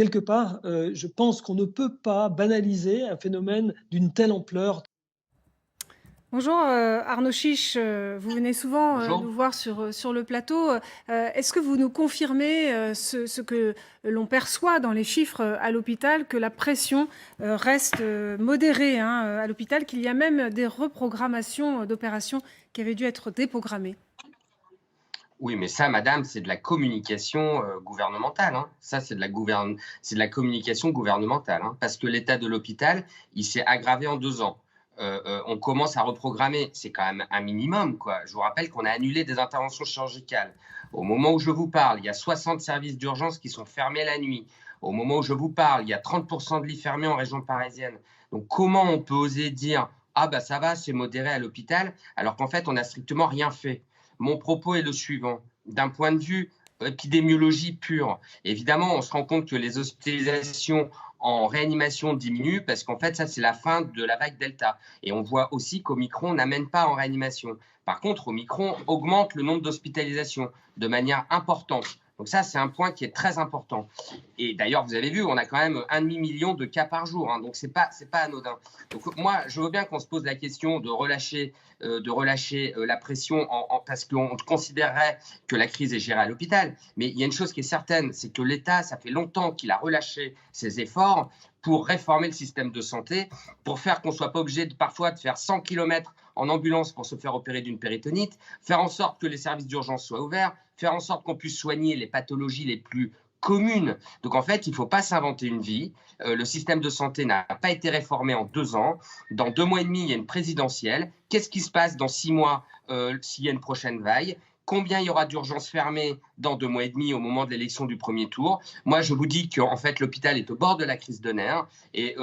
Quelque part, je pense qu'on ne peut pas banaliser un phénomène d'une telle ampleur. Bonjour, Arnaud Chiche, vous venez souvent, nous Bonjour. voir sur le plateau. Est-ce que vous nous confirmez, ce que l'on perçoit dans les chiffres, à l'hôpital, que la pression, reste, modérée, hein, à l'hôpital, qu'il y a même des reprogrammations, d'opérations qui avaient dû être déprogrammées? Oui, mais ça, madame, c'est de la communication, gouvernementale, hein. Ça, c'est de la communication gouvernementale, hein, parce que l'état de l'hôpital, il s'est aggravé en 2 ans. On commence à reprogrammer, c'est quand même un minimum, quoi. Je vous rappelle qu'on a annulé des interventions chirurgicales. Au moment où je vous parle, il y a 60 services d'urgence qui sont fermés la nuit. Au moment où je vous parle, il y a 30 de lits fermés en région parisienne. Donc comment on peut oser dire: «Ah bah, ça va, c'est modéré à l'hôpital», alors qu'en fait, on n'a strictement rien fait? Mon propos est le suivant. D'un point de vue épidémiologie pure, évidemment, on se rend compte que les hospitalisations en réanimation diminuent parce qu'en fait, ça, c'est la fin de la vague Delta. Et on voit aussi qu'Omicron n'amène pas en réanimation. Par contre, Omicron augmente le nombre d'hospitalisations de manière importante. Donc ça, c'est un point qui est très important. Et d'ailleurs, vous avez vu, on a quand même 1,5 million de cas par jour, hein, donc c'est pas anodin. Donc moi, je veux bien qu'on se pose la question de relâcher la pression parce qu'on considérerait que la crise est gérée à l'hôpital. Mais il y a une chose qui est certaine, c'est que l'État, ça fait longtemps qu'il a relâché ses efforts pour réformer le système de santé, pour faire qu'on ne soit pas obligé parfois de faire 100 kilomètres en ambulance pour se faire opérer d'une péritonite, faire en sorte que les services d'urgence soient ouverts, faire en sorte qu'on puisse soigner les pathologies les plus communes. Donc en fait, il ne faut pas s'inventer une vie. Le système de santé n'a pas été réformé en 2 ans. Dans 2 mois et demi, il y a une présidentielle. Qu'est-ce qui se passe dans 6 mois s'il y a une prochaine vague? Combien il y aura d'urgences fermées dans 2 mois et demi au moment de l'élection du premier tour? Moi, je vous dis qu'en fait, l'hôpital est au bord de la crise de nerfs. Et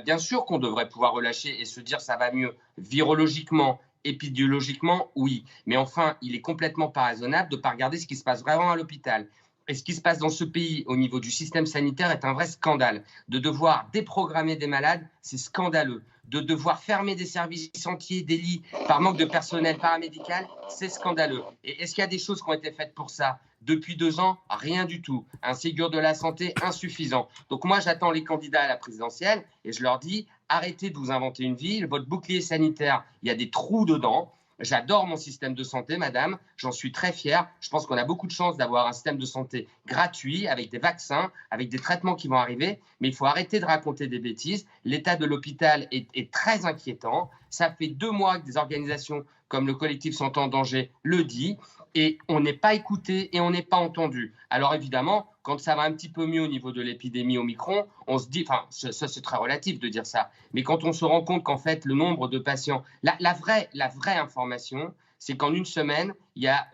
bien sûr qu'on devrait pouvoir relâcher et se dire ça va mieux virologiquement, épidémiologiquement, oui. Mais enfin, il est complètement pas raisonnable de ne pas regarder ce qui se passe vraiment à l'hôpital. Et ce qui se passe dans ce pays au niveau du système sanitaire est un vrai scandale. De devoir déprogrammer des malades, c'est scandaleux. De devoir fermer des services entiers, des lits, par manque de personnel paramédical, c'est scandaleux. Et est-ce qu'il y a des choses qui ont été faites pour ça? Depuis 2 ans, rien du tout. Un Ségur de la santé insuffisant. Donc moi, j'attends les candidats à la présidentielle et je leur dis, arrêtez de vous inventer une vie. Votre bouclier sanitaire, il y a des trous dedans. J'adore mon système de santé, madame. J'en suis très fier. Je pense qu'on a beaucoup de chance d'avoir un système de santé gratuit, avec des vaccins, avec des traitements qui vont arriver. Mais il faut arrêter de raconter des bêtises. L'état de l'hôpital est très inquiétant. Ça fait 2 mois que des organisations comme le collectif Santé en danger le dit. Et on n'est pas écouté et on n'est pas entendu. Alors évidemment, quand ça va un petit peu mieux au niveau de l'épidémie Omicron, on se dit, enfin, ça c'est très relatif de dire ça, mais quand on se rend compte qu'en fait le nombre de patients, la vraie information, c'est qu'en une semaine, il y a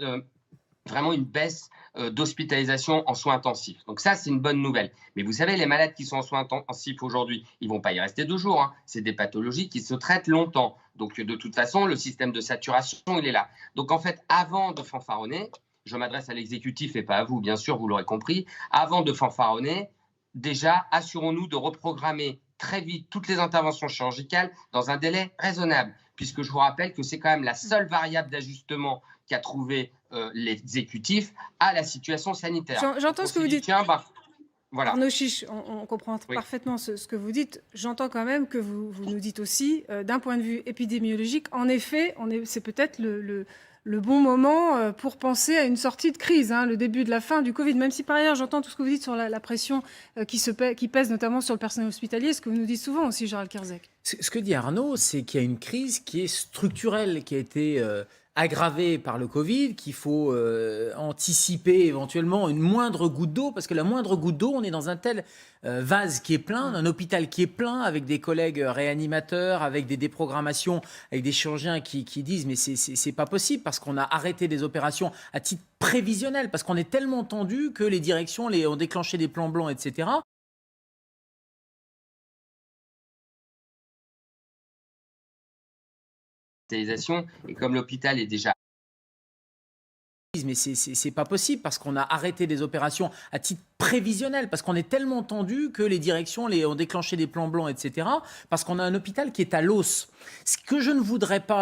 vraiment une baisse d'hospitalisation en soins intensifs. Donc ça, c'est une bonne nouvelle. Mais vous savez, les malades qui sont en soins intensifs aujourd'hui, ils ne vont pas y rester 2 jours, hein. C'est des pathologies qui se traitent longtemps. Donc de toute façon, le système de saturation, il est là. Donc en fait, avant de fanfaronner, je m'adresse à l'exécutif et pas à vous, bien sûr, vous l'aurez compris, avant de fanfaronner, déjà, assurons-nous de reprogrammer très vite toutes les interventions chirurgicales dans un délai raisonnable, puisque je vous rappelle que c'est quand même la seule variable d'ajustement qu'a trouvé l'exécutif à la situation sanitaire. J'entends On ce que s'est vous dit, dites. tiens, bah, voilà. Arnaud Chiche, on comprend Oui. parfaitement ce que vous dites. J'entends quand même que vous nous dites aussi, d'un point de vue épidémiologique, en effet, c'est peut-être le bon moment, pour penser à une sortie de crise, hein, le début de la fin du Covid. Même si par ailleurs, j'entends tout ce que vous dites sur la pression, qui pèse notamment sur le personnel hospitalier, ce que vous nous dites souvent aussi, Gérald Kierzek. Ce que dit Arnaud, c'est qu'il y a une crise qui est structurelle, qui a été aggravée par le Covid, qu'il faut anticiper éventuellement une moindre goutte d'eau, parce que la moindre goutte d'eau, on est dans un tel vase qui est plein, un hôpital qui est plein, avec des collègues réanimateurs, avec des déprogrammations, avec des chirurgiens qui disent mais c'est pas possible, parce qu'on a arrêté des opérations à titre prévisionnel, parce qu'on est tellement tendu que les directions ont déclenché des plans blancs, etc. Et comme l'hôpital est déjà Mais c'est pas possible, parce qu'on a arrêté des opérations à titre prévisionnel, parce qu'on est tellement tendu que les directions ont déclenché des plans blancs, etc. Parce qu'on a un hôpital qui est à l'os. Ce que je ne voudrais pas,